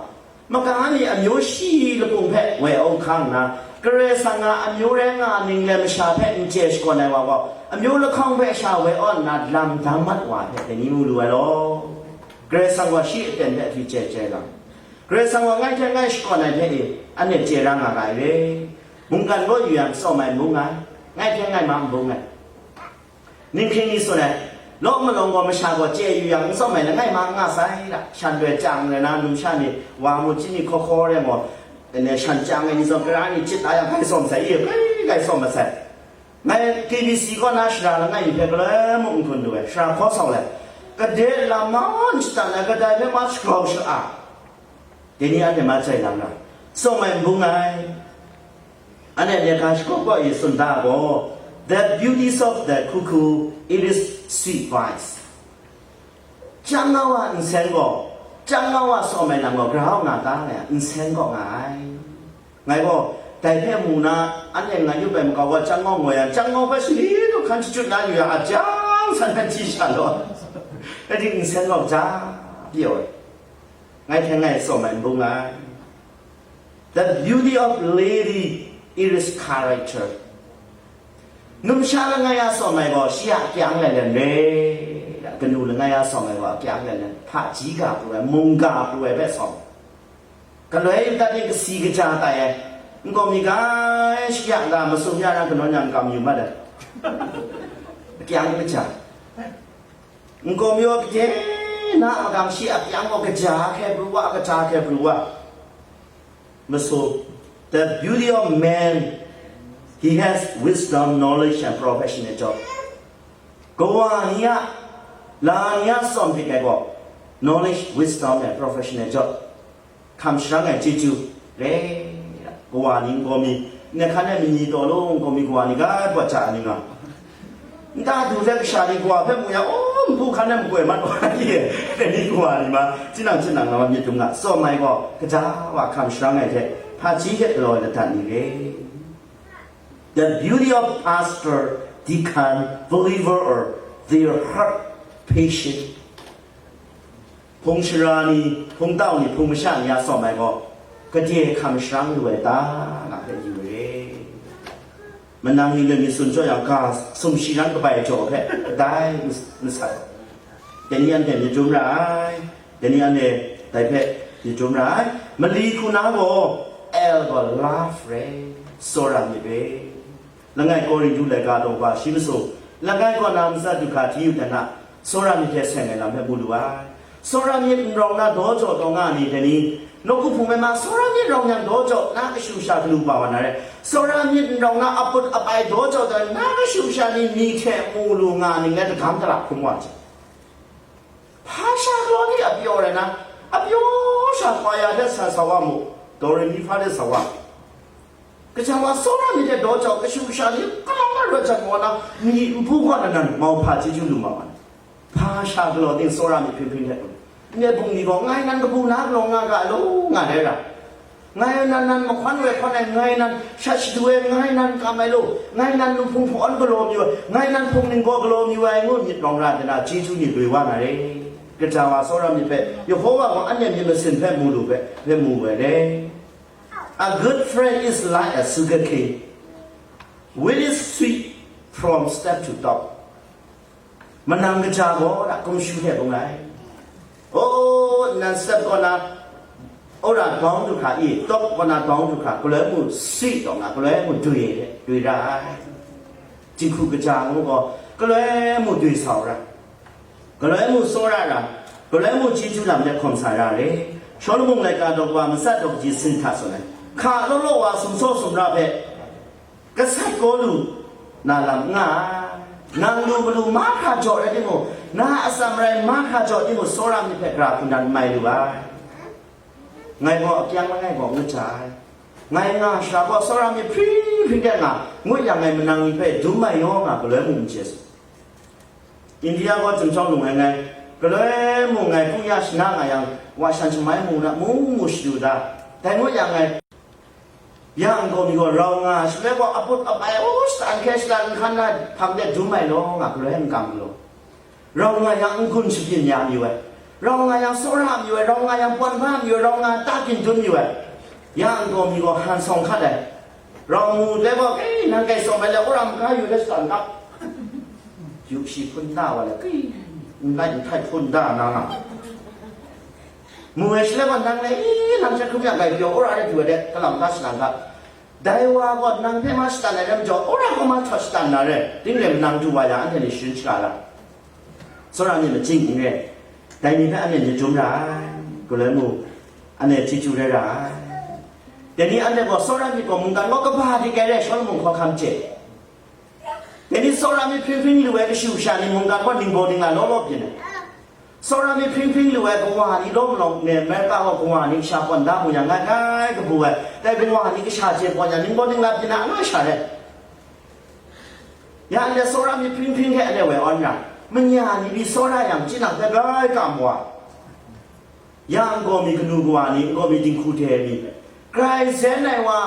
Speaker 1: มันก็อันนี้อันยูชีละปุ่งเพะไว้เอาข้างนะกระสังอันยูแรงอันนึงเลยไม่ชาเพะอินเจสก่อนเลยว่าอันยูละข้องเพะชาไว้อ่อนนัดลำดำมัดว่าแต่นี่มูรู้แล้วกระสังว่าชีเป็นแบบที่เจลังกระสังว่าง่ายแค่ง่ายก่อนเลยเพะอันนี้เจรังอะไรเลยมุงกันก็อยู่อย่างสมัยมุงไงง่ายแค่ง่ายมามุงไงนิ่งเพียงนี้ส่วนไหนลงมาลงก็ไม่ชาก็เจอยู่อย่างสมัยนั้นง่ายมาง่ายใส่ละฉันด้วยจังเลยนะนุ่มฉันนี่วางมุจินี่คอเลยมั้งเนี่ยฉันจังไอ้นี่ส่งกระไรนี่จิตอะไรใครส่งใส่เอ๋ใครส่งมาใส่ในทีวีซีก็น่าชราแล้วง่ายอยู่เพียงเลยมุงคนด้วยชราข้อสองเลยก็เดี๋ยวละมันจิตอะไรก็ได้ไม่มาสกรอชอ่ะเดี๋ยวนี้อันนี้มาใจหลังนะสมัยมุงไงอันนี้เนี่ยการสกปรกอีสุนทรบ่ the beauties of the cuckoo it is sweet voice จังว่าอินเซนก็จังว่าสมัยหลังก็กระหางตาเนี่ยอินเซนก็ไงบ่แต่เพื่อมูนะอันนี้ไงอยู่แบบก็ว่าจังงวยจังไปสิทุกขันจุดนั้นอยู่อาจารย์สันติชิชาโลแต่ที่อินเซนก็จ้าเดียวไงแค่ไงสมัยบุงไง the beauty of lady it is character นุ่มชาละไงสมัยก็เสียแข็งเลยเนี่ยกันดูละไงสมัยก็แข็งเลยเนี่ยพระจีกาปด้วยมุงกาปด้วยแบบสองกันเลยแต่ที่สีกระจายแต่มันก็มีการเสียงด่ามาสุญญาณกันนอนยังกำอยู่มาเด้อแข็งกระจายมันก็มีว่าเจ้น่ากำเสียแข็งก็กระจายแค่ปลัวกระจายแค่ปลัวมาสุ the beauty of man he has wisdom knowledge and professional job ก็ว่าเนี่ยลาเนี่ยสอนพิจารณา knowledge wisdom and professional job คำสั่งไงจิจูเร่ก็ว่านี่ก็มีเนี่ยขันเนี่ยมีตัวลงก็มีก็ว่านี่ก็ปวดใจนี่เนาะถ้าดูเรื่องชาดีกว่าเพื่อนมึงอย่าโอ้ผู้ขันเนี่ยมึงป่วยมันว่าที่แต่นี่ก็ว่านี่มาจีนังเรามีตรงนั้นสมัยก็กระจายว่าคำสั่งไงเท่พาชี้เหตุลอยแต่ทันนี่เอง the beauty of pastor deacon believer or their heart patient พงชรานีพงเต้านี่พงไม่ช่างยาสมัยก็กระเจี๊ยคำสั่งด้วยตาหนักเลยอยู่เลยมันนั่งนี่เลยมีส่วนช่วยอย่างก้าสมชีนั้นก็ไปโจแค่ได้ไม่ใช่แต่นี่อันเนี่ยจุ่มร้ายแต่นี่อันเนี่ยแต่เพะจุ่มร้ายมันลีคุณน้าโบเอลก็ลาฟเรโซรามีเบแล้วไงก็รีดูเลยการบอกว่าชิมสุแล้วไงก็นำซาดุขาที่อยู่แต่น่ะโซรามีแค่เส้นไงนำให้บุรุษโซรามีรองนาโดโจตรงงานนี้แต่นี้นกผู้ไม่มาโซรามีรองยังโดโจน่าก็ชูชาลูบาวนั่นแหละโซรามีรองนาอัปปุอัปไอโดโจแต่น่าก็ชูชานี่มีแค่มูลูงานนี่ไงจะทำตลาดคุ้มว่าจ้ะภาษาโลนี่อับยอเลยนะอับยอชาควายาเดสสาวามุโดเรมีฟาเดสสาวาก็จะว่าโซรามีเดโดโจก็ชูชานี่ก็ลองมารู้จักว่านะมีผู้คนนั้นมาพาจิจูลูมาวันภาษาโลนี่โซรามีพิมพ์เนี่ยเนี่ยบุญนี่ก็ง่ายนั่นก็บุญนักลงงานก็รู้งานได้ละง่ายนั่นมาควันเวควันง่ายนั่นชัดด้วยง่ายนั่นก็ไม่รู้ง่ายนั่นลุงพงพอนก็ลมอยู่ง่ายนั่นพงหนึ่งก็ลมอยู่ไอ้งูหยิบรองราชนะจีจูนี่ด้วยว่าไงก็จะว่าโซรามีเป็ดอยู่เพราะว่าอันนี้มีมันสินเพ่มูดูเป็ดเพ่มูเว้ย A good friend is like a sugar cane which is sweet from step to top มันนั่งกระจายบ่ละก็ไม่ชื่อแค่ตรงไหนโอ้นั่นสเต็ปก่อนนะโอ้ละท้องทุกขาอีตบก่อนนะท้องทุกขาก็เลยมุดซีตรงนะก็เลยมุดด้วยได้จริงคู่กระจายมันก็เลยมุดด้วยสาวละก็เลยมุดโซระละก็เลยมุดจีจูลำเนี่ยคอมสายละเลยชอบมุ่งรายการดอกว่ามันสัตว์ดอกจีสินทัศน์เลยข้าโลว่าสมโซสมราเพก็สัตว์ก็ดูน่าลำง่านางดูบลูมาข้าจอดได้มั้งน่าอาสามไรมาข้าจอดได้มั้งโซรามีเพกราคุณดันไม่ดูว่าไงบอกยังไงบอกเงือกชายไงน่าชาบอกโซรามีพริ้งแก่น่ะงุ่ยยังไงมันนางมีเพดูไม่ยอมอ่ะก็เลยมุ่งเจสอินเดียก็จำชอบลงไง ก็เลยมุ่งไงผู้ยาชนะไงยังว่าฉันจะไม่มุ่งนะมุ่งมุสดูดาแต่เมื่อยังไงยังก็มีคนเราไงฉันเลยว่าอภุตอภัยโอ้สตันแค่สตันขันนั้นทำได้ดูไม่ลงอ่ะก็เลยให้กำลงเราไงยังคุณสุกินยามอยู่เราไงยังโซรามอยู่เราไงยังปนผ้าอยู่เราไงตากินจุนอยู่ยังก็มีคนหันส่งขัดเลยเรามูเลยว่าเอ้ยนั่งไก่ส่งไปแล้วเราไม่อยู่ในสตันครับอยู่ชีพุ่นหน้าว่าเลยนั่นไทยพุ่นหน้านะมูเอชเลยว่านั่งเลยนั่งจะคุ้มยังไงเดี๋ยวเราได้ดูเด็กกำลังทัศน์ครับได้ว่าก็นั่งเพื่อมาสตันเลยแล้วจะเราก็มาทัศน์นั่นเลยถึงเรื่องนั่งดูว่าอย่างนี้ชื่นชาละส่วนอันนี้มันจริงเนี่ยแต่นี่ถ้าอันนี้จะจุ่มร้ายก็เลยมูอันนี้ที่จุ่มได้ร้ายแต่นี่อันนี้ก็ส่วนอันนี้ก็มึงกันก็พาที่แกได้ชอบมึงขอคำเจ็บแต่นี่ส่วนอันนี้พิ้งๆเลยก็ชิวชานี่มึงกันก็ดิ้งโบดิ้งละล้อๆกินส่วนอันนี้พิ้งๆเลยก็ว่านี่ล้มลงเนี่ยแม้แต่ว่าก็ว่านี่ชาปนดามุยังง่ายๆก็บัวแต่ก็ว่านี่ก็ชาเจ็บปนอย่างดิ้งโบดิ้งละกินอะไรชาเลยอย่างนี้ส่วนอันนี้พิ้งๆแค่เนี่ยเว้ยอันนั้นมันอย่างนี้โซดาอย่างจีนักแต่ก็กำว่าอย่างก็มีขนุกว่านี่ก็มีดิ้งคูเทนี่ใครเส้นไหนว่า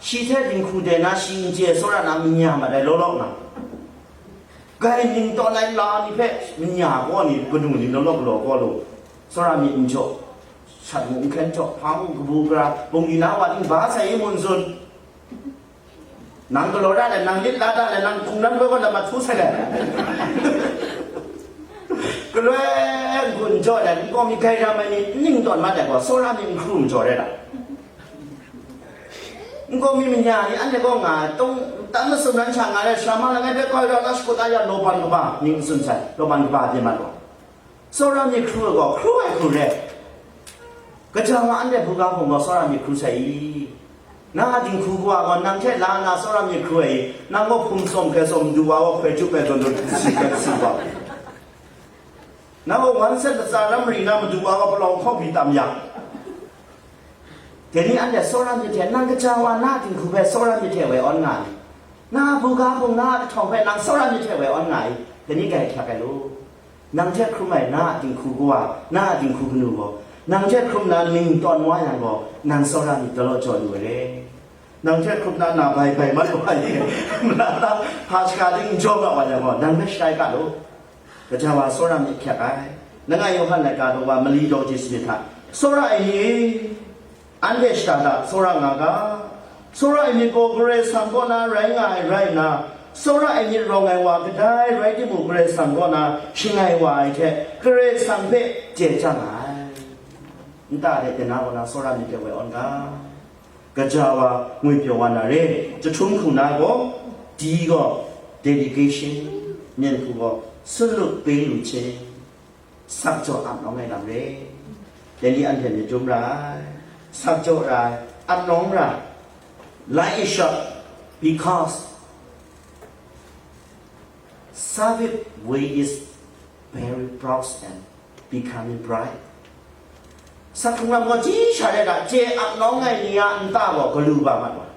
Speaker 1: ชีเทดิ้งคูเทน่ะชีนเจโซดาน่ะมีอย่างมาได้ล้อๆนะใครดิ้งตอนไหนลานี่เพ่มีอย่างก็นี่ขนุนี่ล้อๆก็ล้อโซดามีอินโจฉันมุงแค่โจพังกบูกราบงยีน่าว่าดิ้งบ้าใส่มุนซุนนั่งก็ล้อได้เลยนั่งยึดได้เลยนั่งคุงนั้นก็จะมาทุบใส่เลยก็เลยคุณจอดแต่ก็มีใครทำมันนี่นิ่งตอนมาแต่ว่าโซล่ามีครูจอดได้ละก็มีมันอย่างนี้อันนี้ก็งาต้องตั้งแต่สมัยช่างอะไรช่างมาแล้วไงเด็กก็เราต้องสกุลอะไรโลบันก็บ้านิ่งสนใจโลบันก็บ้าเดี๋ยวมันก็โซล่ามีครูก็ครูไอ้ครูเลยก็จะมาอันนี้พวกเราผมก็โซล่ามีครูใส่น่าจริงครูกว่าวันนั่งแค่ลานาโซล่ามีครูไอ้นั่งก็พุ่มส่งแค่ส่งดูว่าเคยจุดไปจนโดนสิกันสิว่านั่นว่าวันเสาร์จะน้ำรีน้ำดูว่าก็ลองเข้าพิตามอย่างทีนี้อันเดียโซลามีเทนั่งก็จะว่าหน้าถึงคือแบบโซลามีเทไว้ออนไงหน้าผู้กาพงหน้าทองไปนั่งโซลามีเทไว้ออนไงทีนี้แกแค่แกรู้นั่งเช็ดครุมไหนหน้าถึงครูกว่าหน้าถึงครูกนูบ่นั่งเช็ดครุมนั้นนิ่งตอนว่าอย่างบ่นั่งโซลามีตลอดจอดูเลยนั่งเช็ดครุมนั้นหน้าไปมันว่าอย่างนี้นั่งพาสการดิ้งจบแบบว่าอย่างบ่นั่งไม่ใช่กันรู้ก็จะว่าโซรามีแค่ไหนนั่งไงโยฮันในการดูว่ามลีโดจิสมิธาโซราไอ้นี่อันเดชตาดาโซรางากาโซราไอ้นี่ก็เกรซังก็น่าไรง่ายไรนะโซราไอ้นี่รองไงว่าก็ได้ไรที่บุเกรซังก็น่าชิงไงว่าไอ้แค่เกรซังเพ่เจ๊จังไงนี่ตาเด็กน่าว่าน่าโซรามีแค่ไว้อ่อนกาก็จะว่ามวยเปียววันอะไรจะชุ่มขุนก็ดีก็ dedication เนี่ยคือก็สรุปเป็นลูกเชนสักจออับน้องไงลำเร่แต่นี่อันเห็นในจุ่มร้ายสักจอร้ายอับน้องร้าย like it shot because Savit way is very proud and becoming bright สักครั้งก็จี้ชาเลยนะเจอับน้องไงเนี่ยอันตาบอกก็รู้บ้างมั้ย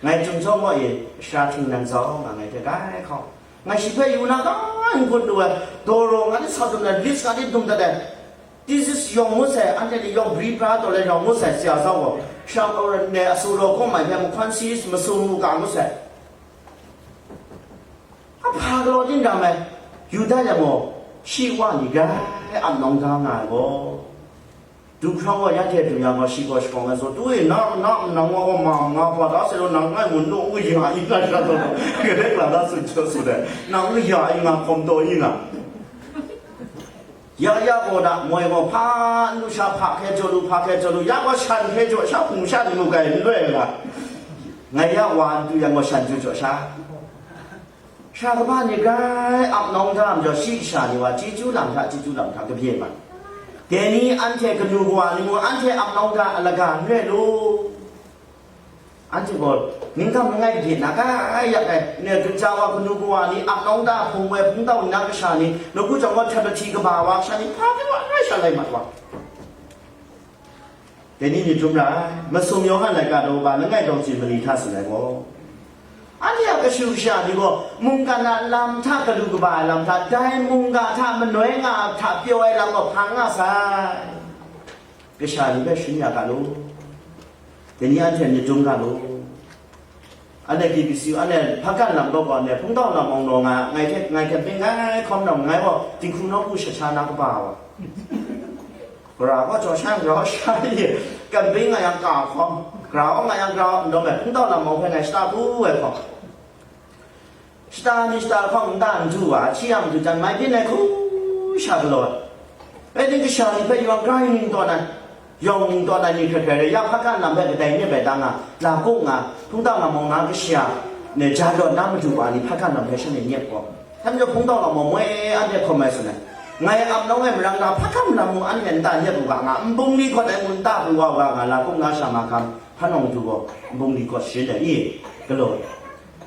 Speaker 1: ไงจุ่มชอบว่าเอ๋ชาถึงนั่งซ้อมไงจะได้เขาไงชิบะอยู่นะก็คนดูตัวโรงอันนี้สาวตรงนั้นลิสกันที่ตรงนั้น this is ยองมุสอันนี้ยองบรีบราตัวเลยยองมุสเสียสาวชาวเอาเนี่ยสุโรก็หมายถึงมุขันซีสมาสูมุกามุสอ่ะพาเราจริงจังไหมอยู่ได้ยังมั้งชีวานี่ก็อันน้องทางไงก็ดูครั้งว่าอยากเที่ยวอย่างว่าชีวาสกองกันสุดด้วยน้ำว่ามาพอได้เสร็จแล้วน้ำไงมันต้องวิ่งหาอีกแล้วก็เด็กหลานสุดสุดเลยน้ำวิ่งหาอีกมาคมโตอีกอ่ะยาก็ได้มวยก็พานุชาพาแค่จลูยาก็ฉันแค่จชาหุ่นชาดิมุกันด้วยล่ะไงยาวันดูยังว่าฉันจชาก็บ้านนี่ก็อับน้องทำจะชีชานี่ว่าจีจูหลังทาก็เพี้ยนมันเดี๋ยวนี้อันเทกันดูว่านี่มันอันเทอับน้องทาอะไรกันเรื่องรู้อันเทบอกนิ่งทำยังไงดีนะก็อยากเนี่ยถึงจะว่ากันดูว่านี่อับน้องทาพงเวพงเต้านักชานี่เราพูดจังว่าเทปทีก็บ่าวชานี่พาไปว่าไม่ชาอะไรมาว่าเดี๋ยวนี้นี่จุ่มละมาส่งย้อนรายการดูว่าแล้วไงต้องจีบลีท่าสุดเลยบ่ อันนี้ก็ชูชาดีกว่ามุงกันนะลำท่ากระดูกบาลำท่าได้มุงกะท่ามันน้อยงาท่าเปียวไอ้ลำก็พังอ่ะสายก็ชาดีก็ชุนยากันลูแต่นี่อันเทนจะจุ่มกันลูอันนี้กี่ปีสิอันนี้พักกันลำก็ก่อนเนี่ยพุ่งต้องลำมองนองอ่ะไงแค่เป็นไงคอมนองไงว่าจริงคุณน้องผู้เชี่ยวชาญนักบ่าวเราก็จะช่างเราใช่กันเป็นไงยังกล่าวคอมเราไงยังเราโดนแบบพุ่งต้องลำมองเป็นไงสตาร์ผู้เว้ยคอมสตาร์นี่สตาร์ของด้านจู่อ่ะเชี่ยมจู่จันไม่เป็นไงคู่ชาตลอดไอ้นี่ก็ชานี่ไปอยู่ใกล้นิ่งตัวนั้นยองตัวนั้นนี่แค่ๆยับพักกันลำแบบแต่เนี่ยแบบดังอ่ะลากุ้งอ่ะพุ่งต้องลำมองน้ำก็เชี่ยเนี่ยจ่าโดนน้ำมันจู่อ่ะนี่พักกันลำแบบฉันเนี่ยเงียบกว่าท่านจะพุ่งต้องลำมองไม่อันเดียคอมเมนต์เนี่ยไงอับน้องไงมันรังนาพักกันลำมองอันเนี่ยตาเนี่ยบุกอ่ะบุ้งดีกว่าแต่มุนตาบุกว่าลากุ้งน้าชามาคำพันองจู่บุ้งดีกว่าเสียเลยอีก็เลย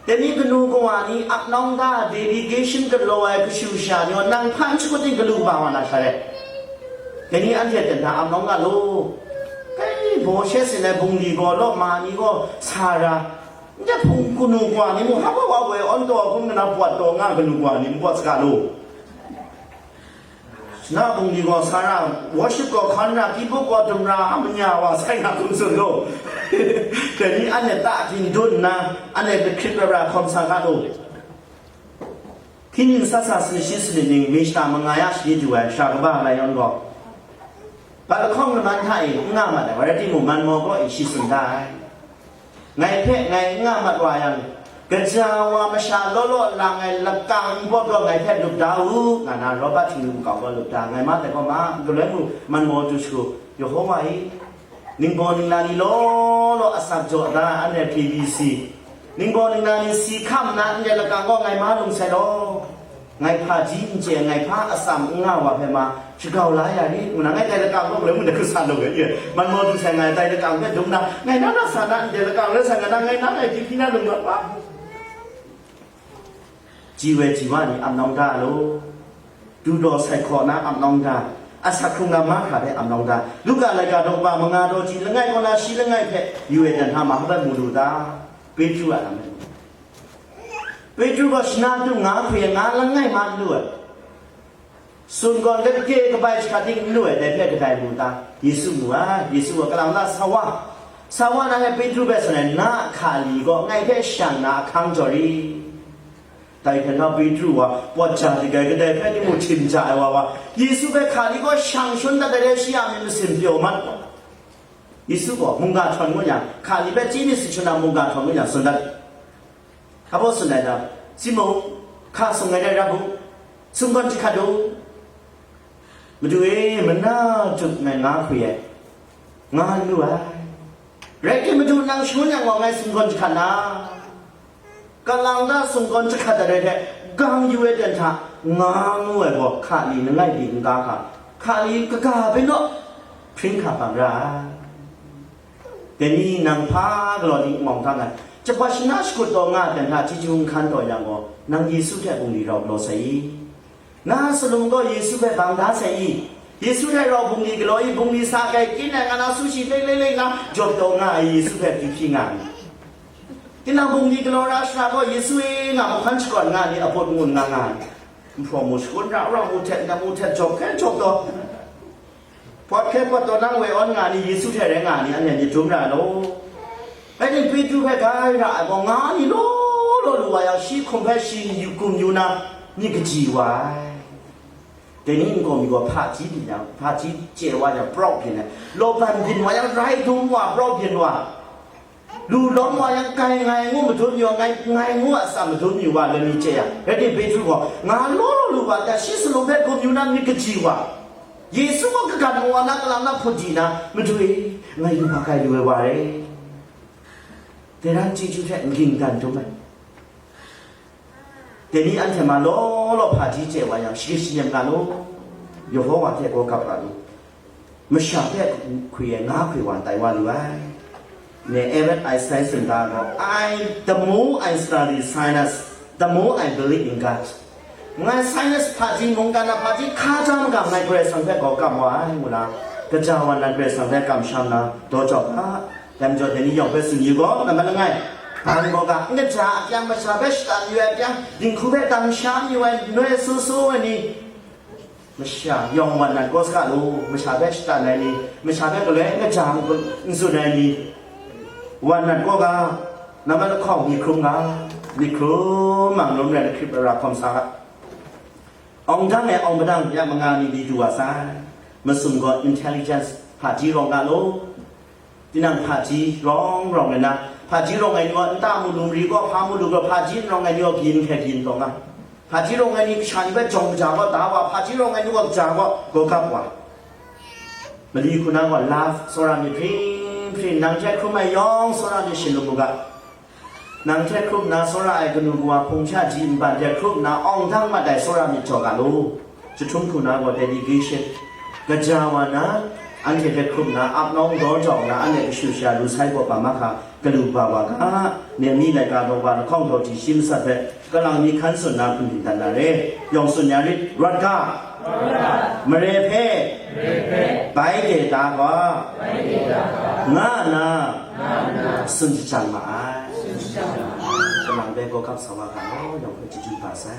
Speaker 1: แต่นี่ก็รู้ว่านี่อับน้องตาเดดิเคชั่นก็เลยก็ชิวชาเนี่ยนั่งพันชุดนี้ก็รู้บ้างนะใช่ไหมแต่นี่อันเดียแต่ถ้าอับน้องก็รู้ไอ้โบเชสเนี่ยบุ้งดีก็รอบมานี่ก็ซาระจะพุ่งกุนูกว่านี่มึงหาว่าเวออนตัวคุณก็นับปวดตัวง่ายกุนูกว่านี่มึงปวดสกัดลูน่าบุ้งดีก็ซาระว่าชิบก็ขันนะที่พวกก็ตุ่มรามันยาวว่าใส่หน้าคุณสุดโลแต่นี่อันเนี่ยตาทิ้งดุนนะอันเนี่ยเป็นคลิประดับความสกัดลูที่นี่สัตว์สิ่งสิ่งหนึ่งมีสตามังงายชีวิตด้วยชาวบ้านอะไรย้อนก็บางครั้งมันไทยง่ายมาแต่ว่าที่หมู่มันมองก็อีกชิ้นสุดได้ไงเพะไงง่ายมาว่าอย่างกระเจ้าว่ามาชาโลโลลังไงลักกังพวกเราไงเพะลูกดาวงานเราบ้าที่ลูกเก่าก็ลูกดาวไงมาแต่ก็มาก็เลยมันมองดูชูอยู่ห้องไว้นิ่งบอนิ่งลานิโลโลอาศัยจดนะอันนี้ PVC นิ่งบอนิ่งลานิสีข้ามนะอันนี้ลักกังก็ไงมาลงใส่โลไงพาจีนเจไงพาอาศัยง่ายว่าเพมาชิคาวไลอย่างนี้มันไงใจละกังก็เลยมันจะคือสั่นลงอย่างนี้มันมองดูใส่ไงใจละกังก็ดุนะไงนั่นน่ะสั่นนะใจละกังแล้วสั่นกันไงนั่นไงที่พี่น่าลงแบบว่าจีเวจีวานี่อับน้องดาโลดูดอใส่คอนะอับน้องดาอาศัยคงงามาขาได้อับน้องดาลูกอะไรกันดอกบางงาโดจีละไงคนละชีละไงเพยูเอ็นทำมาเขาได้มูดูดาเปจูอะไรไม่เปจูก็ชนะดูงาเพียงงาละไงมาด้วยส่วนก่อนเด็กเก๋ก็ไปสกัดดิ้งด้วยแต่เพื่อนก็ได้บูตาเยซูมัวเยซูว่ากำลังล่าสาวะนั่นให้เปจูเบสเนี่ยน่าขาลีก็ไงแค่ช่างน่าขังจอรีแต่เห็นว่าเปจูว่าวัดจ่าที่แกก็ได้แค่ที่มุชิมจ่ายว่าเยซูเบขาลีก็ช่างชนแต่เรื่องเสียมันไม่สิ่งเดียวมันเยซูก็มุงกาชนก็อย่างขาลีเบจีนี่สิชนะมุงกาชนก็อย่างสุดท้ายเขาบอกสุดท้ายนะซิโมข้าส่งไงได้รับบุส่งก่อนที่ข้าดูมาดูมันน่าจุดไงงาคุยงาดูไอ้เรื่องที่มาดูนางชวนอย่างว่าไงส่งก่อนที่ข้านะกำลังได้ส่งก่อนที่ข้าแต่เด็กกังอยู่เดินทางงางูไอ้บอกข้าลีนั่งไงดีงาข้าลีก็กาเป็นเนาะพิงข้าฟังราแต่นี่นางพากรอดีมองทางไงจะพัฒนาสกุลตัวงาแต่ถ้าที่จุงขันตัวอย่างว่านางเยซูแค่บุญดีเราโลใส่น่าสนุกก็เยซูแบบบางท่าใส่เยซูให้เราบุญดีก็เลยบุญดีสักไอ้กินอะไรกันนะสุชีเล็กๆนะจบตัวงาเยซูแบบที่งานที่นั่งบุญดีก็เลยรักษาก็เยซูเองอ่ะมันขันสกุลงานนี่อภรมุนงานพอมุสกุลเรามุเทนมุเทนจบแค่จบตัวพอแค่พอตัวนั่งเวออนงานนี่เยซูแค่แรงงานนี่อันนี้จะจุ่มได้โลไอ้นี่พี่จูแค่ได้ละบอกงานนี่โลว่า要是compassionอยู่กลุ่มอยู่นะนี่ก็จีวายแต่นี่ก็มีว่าพาจีนอย่างพาจีเจ้าว่าอย่างปลอบเพียงนะโลบันดินว่าอย่างไรทุ่งว่าปลอบเพียงว่าดูล้มว่าอย่างไกลไงงูมาทุนอยู่ไงงูสามมาทุนอยู่ว่าเรื่องนี้เจ้าแล้วนี่เป็นจู่ว่างานโลว่าแต่ชีสโลเบกลุ่มอยู่นะนี่ก็จีวาเยซูก็การว่านักลำนักพูดจีนะมาดูไงดูพาใครดูว่าเลยแต่ร้านจีจูแค่กินกันถูกไหมแต่นี่อันที่มาโลพาจีเจว่าอย่างสิ่งสิ่งกันโลยกหัวเทโกกับกันไม่ชอบแค่คุยงาคุยวันไต้หวันด้วยเนี่ยเอเวอร์ไอน์สไตน์สุดท้ายก็ the more I study science the more I believe in God งาน science พาจีมงกันนะพาจีข้าจ้างกับนายเกรซังแค่ก็กับว่าให้หมดนะกระจายวันนายเกรซังแค่กับฉันนะตัวจบนะแต่จบเดี๋ยวนี้ยกไปสิ่งอยู่ก็นั่นเป็นยังไง Hàn bộ cả nghe trả chẳng mà trả bếp tàn như vậy chẳng đình khu bếp tàn sáng như vậy nơi su su này mà trả dòngวันนั้นก็สักลูมาtrả bếp tàn nàyนี่มาtrả bếpก็เลยnghe trả một số nàyนี่วันนั้นก็ก็น้ำมันของมีครุมนะมีครุมมั่งลมเนี่ยคลิปรับความสาระองค์ทั้งเนี่ยองค์ประดังยามงานมีดีดูว่าซะมาสุ่มก่อน intelligence ผ่าจีรองกันลูที่นั่งผ่าจีร้องเลยนะผ่าจีรองไงนี่ว่าตามุลุมรีก็พามุลุก็ผ่าจีรองไงนี่ว่ากินแค่กินตรงนั้นผ่าจีรองไงนี่ฉันไปจงจ่าว่าตาว่าผ่าจีรองไงนี่ว่าจ่าว่าก็กลับว่ามาดีคุณนั่งว่าลาฟโซรามีพริ้งนั่งแค่ครุไม่ย่องโซรามีชินลุมุกะนั่งแค่ครุนาโซราไอ้กนุกว่าพงชาจีนบันแค่ครุนาอ่องทั้งมาได้โซรามีจอกันลูจะทุ่มคุณนั่งว่า dedication กระจาวนะอันนี้แค่ครุนาอับน้องร้อนจอกนะอันนี้ก็ชื่อชาดูใช้บอกปามาค่ะกระดูกบ่าวก็เนี่ยมีในการบอกว่าข้องตัวที่ชิมสัตว์กำลังมีขั้นส่วนน้ำคุณดินตันนาเรยองสุญญาริรัตกามเรเพไปเกตากว่างานาสุนจังมากำลังได้บอกกับสาวกันเนาะยองไปจิจุภาษา